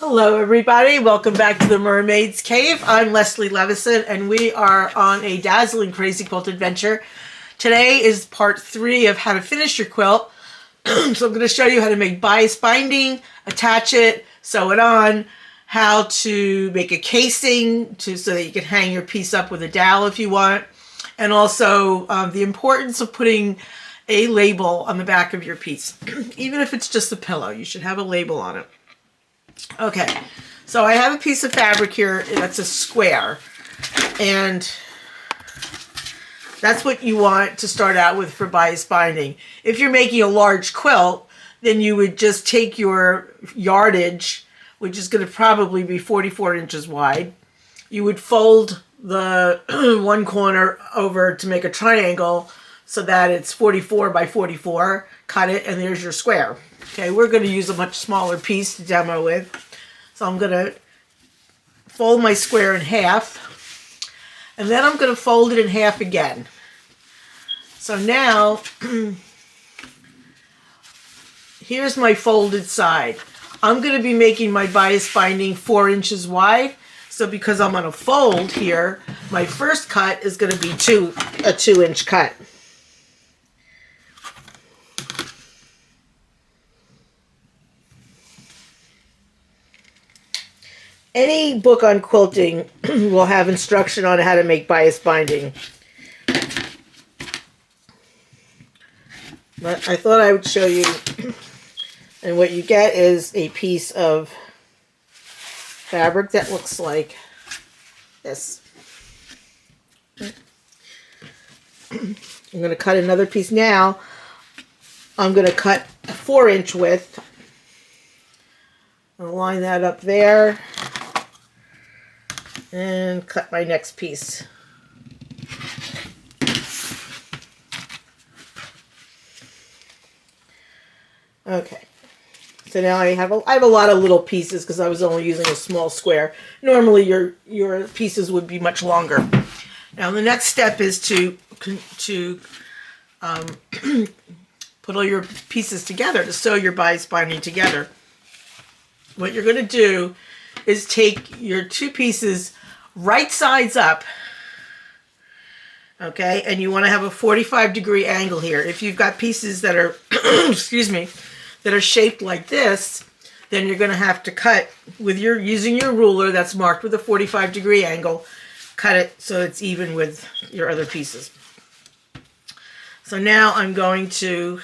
Hello everybody, welcome back to the Mermaids Cave. I'm Leslie Levison and we are on a dazzling crazy quilt adventure. Today is part 3 of how to finish your quilt. So I'm going to show you how to make bias binding, attach it, sew it on, how to make a casing so that you can hang your piece up with a dowel if you want, and also the importance of putting a label on the back of your piece. Even if it's just a pillow, you should have a label on it. Okay, so I have a piece of fabric here that's a square, and that's what you want to start out with for bias binding. If you're making a large quilt, then you would just take your yardage, which is going to probably be 44 inches wide. You would fold the one corner over to make a triangle so that it's 44 by 44, cut it, and there's your square. Okay, we're going to use a much smaller piece to demo with. So I'm going to fold my square in half, and then I'm going to fold it in half again. So now, here's my folded side. I'm going to be making my bias binding 4 inches wide. So because I'm on a fold here, my first cut is going to be a 2-inch cut. Any book on quilting will have instruction on how to make bias binding. But I thought I would show you, and what you get is a piece of fabric that looks like this. I'm going to cut another piece now. I'm going to cut a 4-inch width. I'll line that up there and cut my next piece. Okay, so now I have a lot of little pieces because I was only using a small square. Normally your pieces would be much longer. Now the next step is to put all your pieces together, to sew your bias binding together. What you're going to do is take your 2 pieces right sides up, okay, and you want to have a 45-degree angle here. If you've got pieces that are, excuse me, that are shaped like this, then you're going to have to cut with using your ruler that's marked with a 45-degree angle, cut it so it's even with your other pieces. So now I'm going to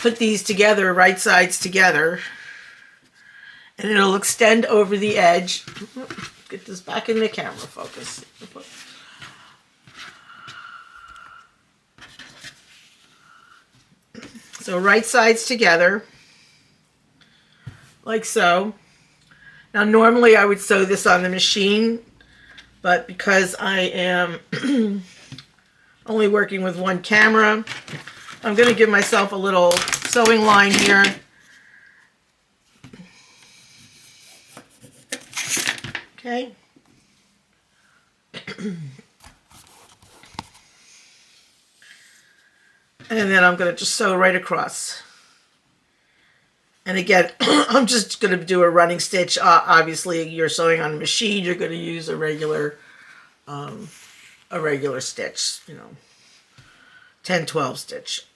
put these together, right sides together, and it'll extend over the edge. Get this back in the camera focus. So right sides together, like so. Now normally I would sew this on the machine, but because I am only working with one camera, I'm going to give myself a little sewing line here. Okay. And then I'm going to just sew right across. And again, I'm just going to do a running stitch. Obviously, you're sewing on a machine, you're going to use a regular stitch, 10-12 stitch.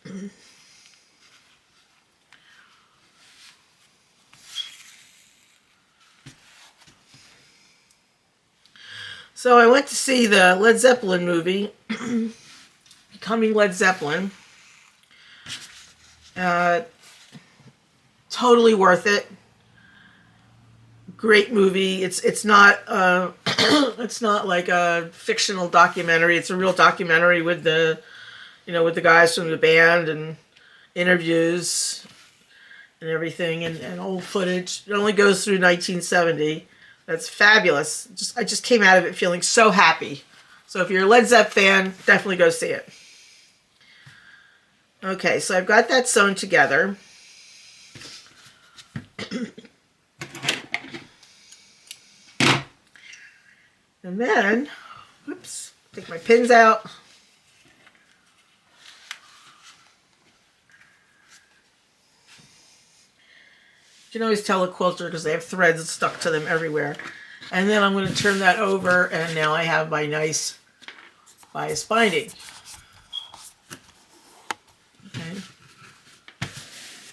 So I went to see the Led Zeppelin movie, Becoming Led Zeppelin. Totally worth it. Great movie. It's not it's not like a fictional documentary. It's a real documentary with the guys from the band and interviews and everything and old footage. It only goes through 1970. That's fabulous. I just came out of it feeling so happy. So if you're a Led Zepp fan, definitely go see it. Okay, so I've got that sewn together. And then, whoops, take my pins out. can always tell a quilter because they have threads stuck to them everywhere. And then I'm going to turn that over, and now I have my nice bias binding. Okay.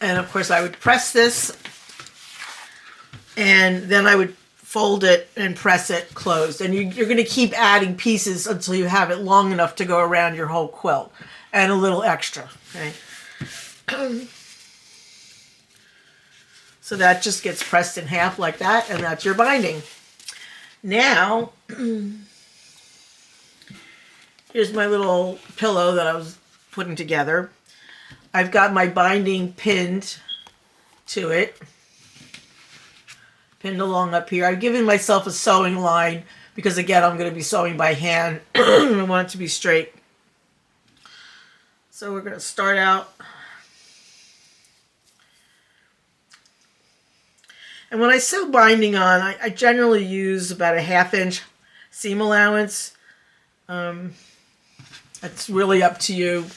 And of course I would press this, and then I would fold it and press it closed. And you're going to keep adding pieces until you have it long enough to go around your whole quilt, and a little extra. Okay. So that just gets pressed in half like that, and that's your binding. Now, here's my little pillow that I was putting together. I've got my binding pinned to it, pinned along up here. I've given myself a sewing line because, again, I'm going to be sewing by hand. I want it to be straight. So we're going to start out. And when I sew binding on, I generally use about a 1/2 inch seam allowance. It's really up to you.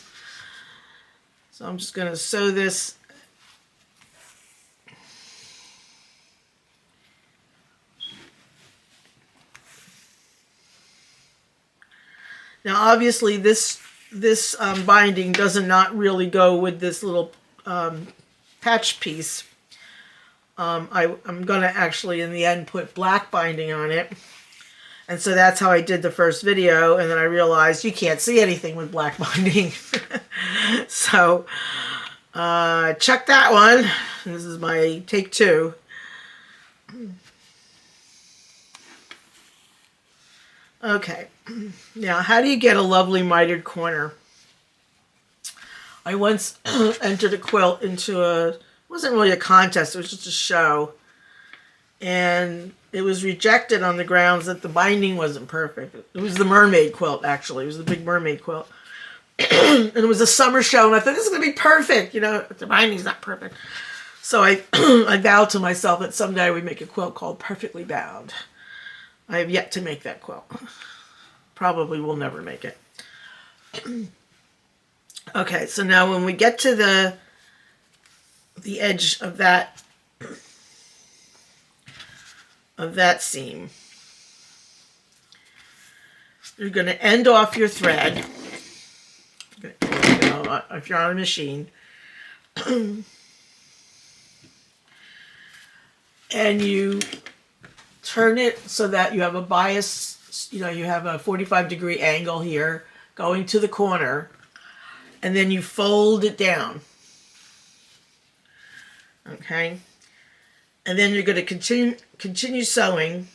So I'm just going to sew this. Now obviously this binding does not really go with this little patch piece. I'm going to actually in the end put black binding on it. And so that's how I did the first video, and then I realized you can't see anything with black binding. So check that one. This is my take 2. Okay, now how do you get a lovely mitered corner? I once entered a quilt into it wasn't really a contest, it was just a show. And it was rejected on the grounds that the binding wasn't perfect. It was the mermaid quilt, actually. It was the big mermaid quilt. And it was a summer show, and I thought, this is going to be perfect. You know, the binding's not perfect. So I vowed to myself that someday I would make a quilt called Perfectly Bound. I have yet to make that quilt. Probably will never make it. Okay, so now when we get to the edge of that seam, you're going to end off your thread. If you're on a machine, and you turn it so that you have a bias, you have a 45-degree angle here going to the corner, and then you fold it down. Okay, and then you're going to continue sewing.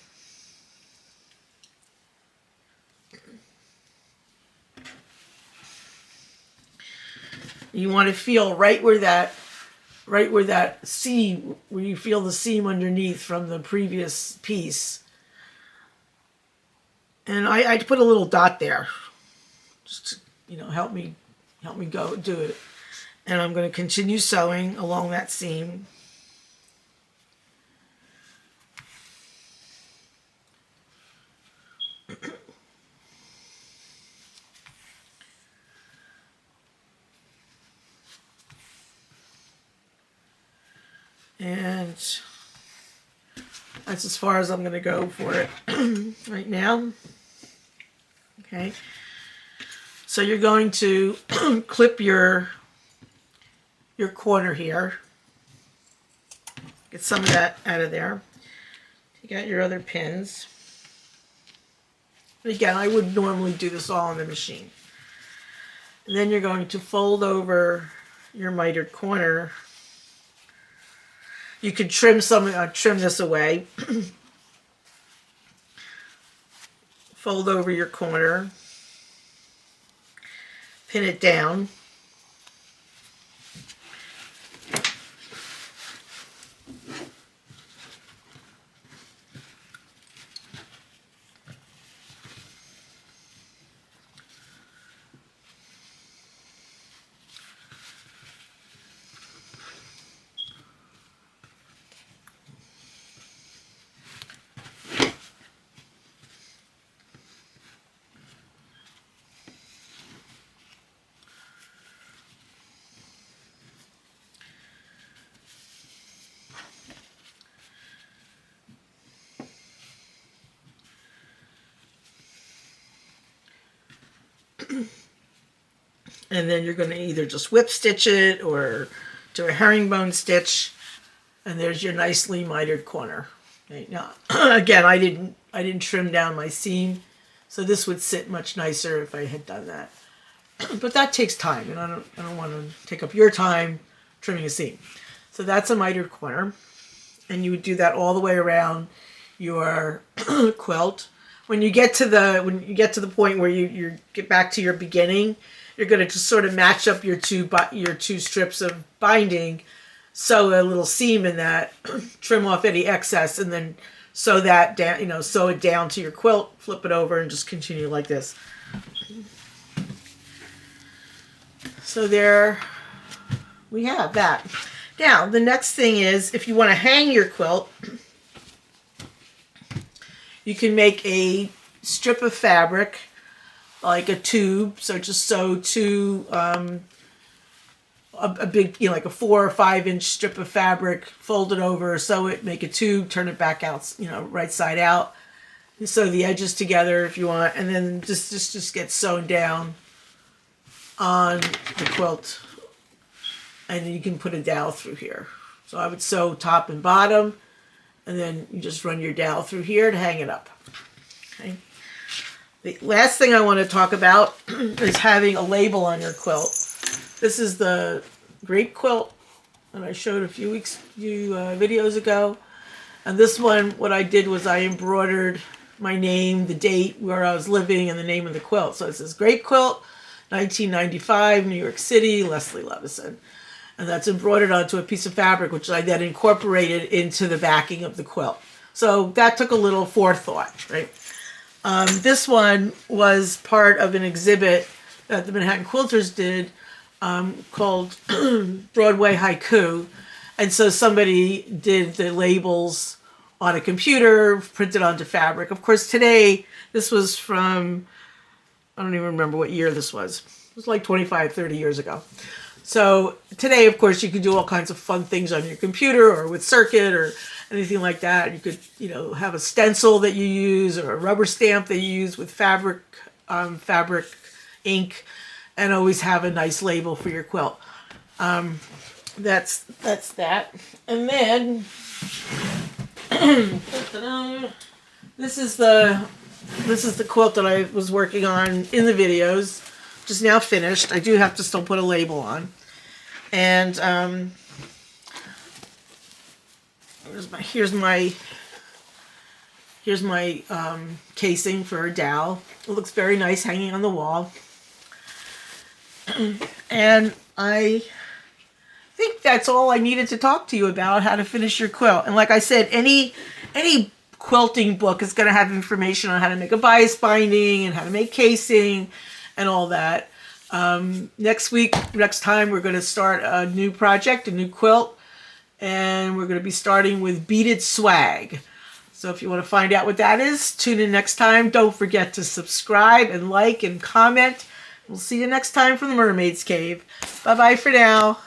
You want to feel right where that seam, where you feel the seam underneath from the previous piece. And I put a little dot there, just to, help me go do it. And I'm going to continue sewing along that seam. And that's as far as I'm going to go for it right now. Okay. So you're going to clip your corner here. Get some of that out of there. Take out your other pins. And again, I would normally do this all on the machine. And then you're going to fold over your mitered corner. You could trim this away. Fold over your corner. Pin it down. And then you're going to either just whip stitch it or do a herringbone stitch. And there's your nicely mitered corner. Okay, now, again, I didn't trim down my seam, so this would sit much nicer if I had done that. But that takes time, and I don't want to take up your time trimming a seam. So that's a mitered corner, and you would do that all the way around your quilt. When you get to the point where you get back to your beginning, you're going to just sort of match up your two strips of binding, sew a little seam in that, trim off any excess, and then sew that down, sew it down to your quilt, flip it over, and just continue like this. So there we have that. Now, the next thing is, if you want to hang your quilt, you can make a strip of fabric, like a tube. So just sew two, a big, like a 4 or 5 inch strip of fabric, fold it over, sew it, make a tube, turn it back out, right side out. You sew the edges together if you want, and then just get sewn down on the quilt, and you can put a dowel through here. So I would sew top and bottom, and then you just run your dowel through here to hang it up. Okay. The last thing I want to talk about is having a label on your quilt. This is the grape quilt that I showed a few videos ago. And this one, what I did was I embroidered my name, the date, where I was living, and the name of the quilt. So it says Grape Quilt, 1995, New York City, Leslie Levison. And that's embroidered onto a piece of fabric, which I then incorporated into the backing of the quilt. So that took a little forethought, right? This one was part of an exhibit that the Manhattan Quilters did called Broadway Haiku. And so somebody did the labels on a computer, printed onto fabric. Of course, today, this was from, I don't even remember what year this was. It was like 25, 30 years ago. So today, of course, you can do all kinds of fun things on your computer or with Circuit or anything like that. You could, have a stencil that you use or a rubber stamp that you use with fabric ink, and always have a nice label for your quilt. That's that. And then this is the quilt that I was working on in the videos, just now finished. I do have to still put a label on. And here's my casing for a dowel. It looks very nice hanging on the wall. And I think that's all I needed to talk to you about, how to finish your quilt. And like I said, any quilting book is going to have information on how to make a bias binding and how to make casing and all that. Next time, we're going to start a new project, a new quilt, and we're going to be starting with beaded swag. So if you want to find out what that is, tune in next time. Don't forget to subscribe and like and comment. We'll see you next time from the Mermaid's Cave. Bye-bye for now.